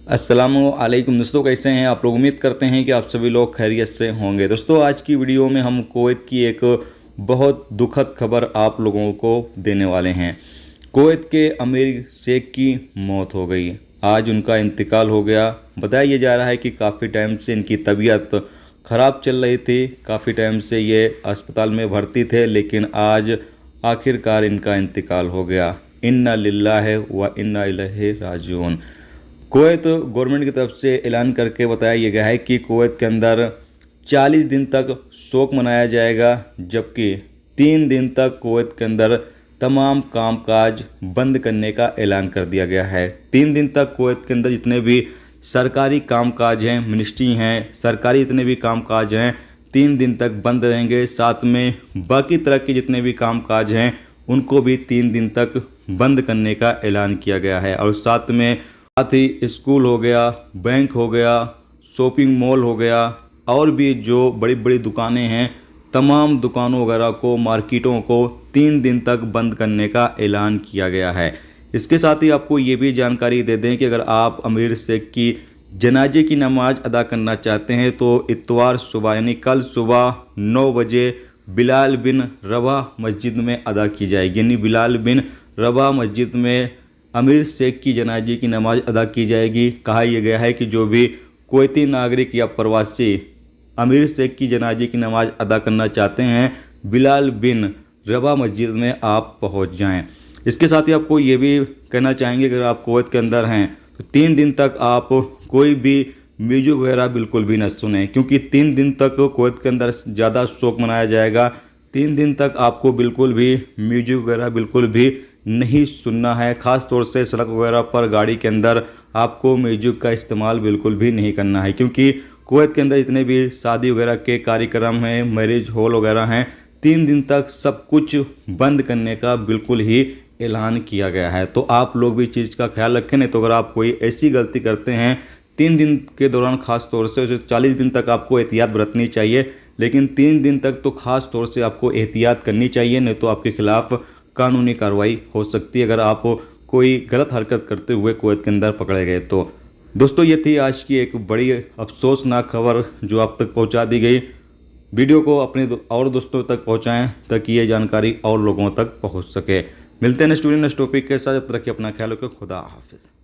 अस्सलामुअलैकुम दोस्तों, कैसे हैं आप लोग। उम्मीद करते हैं कि आप सभी लोग खैरियत से होंगे। दोस्तों, आज की वीडियो में हम कुवैत की एक बहुत दुखद खबर आप लोगों को देने वाले हैं। कुवैत के अमीर शेख की मौत हो गई। आज उनका इंतकाल हो गया। बताया जा रहा है कि काफ़ी टाइम से इनकी तबीयत ख़राब चल रही थी, काफ़ी टाइम से ये अस्पताल में भर्ती थे, लेकिन आज आखिरकार इनका इंतकाल हो गया। इन्ना लिल्लाहि व इन्ना इलैहि राजिऊन। कुवैत गवर्नमेंट की तरफ से ऐलान करके बताया गया है कि कुवैत के अंदर 40 दिन तक शोक मनाया जाएगा, जबकि 3 दिन तक कुवैत के अंदर तमाम कामकाज बंद करने का ऐलान कर दिया गया है। 3 दिन तक कुवैत के अंदर जितने भी सरकारी कामकाज हैं, मिनिस्ट्री हैं, सरकारी जितने भी कामकाज हैं, 3 दिन तक बंद रहेंगे। साथ में बाकी तरह के जितने भी कामकाज हैं उनको भी 3 दिन तक बंद करने का ऐलान किया गया है। और साथ ही स्कूल हो गया, बैंक हो गया, शॉपिंग मॉल हो गया, और भी जो बड़ी बड़ी दुकानें हैं, तमाम दुकानों वगैरह को, मार्केटों को 3 दिन तक बंद करने का ऐलान किया गया है। इसके साथ ही आपको ये भी जानकारी दे दें कि अगर आप अमीर शेख की जनाजे की नमाज अदा करना चाहते हैं तो इतवार सुबह यानी कल सुबह 9 बजे बिलाल बिन रबाह मस्जिद में अदा की जाएगी। यानी बिलाल बिन रबाह मस्जिद में अमीर शेख की जनाजे की नमाज अदा की जाएगी। कहा यह गया है कि जो भी कुवैती नागरिक या प्रवासी अमीर शेख की जनाजे की नमाज अदा करना चाहते हैं, बिलाल बिन रबाह मस्जिद में आप पहुंच जाएं। इसके साथ ही आपको ये भी कहना चाहेंगे, अगर आप कुवैत के अंदर हैं तो 3 दिन तक आप कोई भी म्यूजिक वगैरह बिल्कुल भी न सुने, क्योंकि 3 दिन तक कुवैत के अंदर ज़्यादा शोक मनाया जाएगा। 3 दिन तक आपको बिल्कुल भी म्यूजिक वगैरह बिल्कुल भी नहीं सुनना है। ख़ास तौर से सड़क वगैरह पर गाड़ी के अंदर आपको म्यूजिक का इस्तेमाल बिल्कुल भी नहीं करना है, क्योंकि कुवैत के अंदर जितने भी शादी वगैरह के कार्यक्रम हैं, मैरिज हॉल वगैरह हैं, 3 दिन तक सब कुछ बंद करने का बिल्कुल ही ऐलान किया गया है। तो आप लोग भी चीज़ का ख्याल रखें। नहीं तो अगर आप कोई ऐसी गलती करते हैं 3 दिन के दौरान, ख़ास तौर से 40 दिन तक आपको एहतियात बरतनी चाहिए, लेकिन 3 दिन तक तो ख़ास तौर से आपको एहतियात करनी चाहिए, नहीं तो आपके खिलाफ़ कानूनी कार्रवाई हो सकती है अगर आप कोई गलत हरकत करते हुए कुवैत के अंदर पकड़े गए तो। दोस्तों, ये थी आज की एक बड़ी अफसोसनाक खबर जो आप तक पहुंचा दी गई। वीडियो को अपने और दोस्तों तक पहुंचाएं ताकि ये जानकारी और लोगों तक पहुंच सके। मिलते हैं नेक्स्ट वीडियो नेक्स्ट टॉपिक के साथ। जब तक कि अपना ख्याल रखें। खुदा हाफिज़।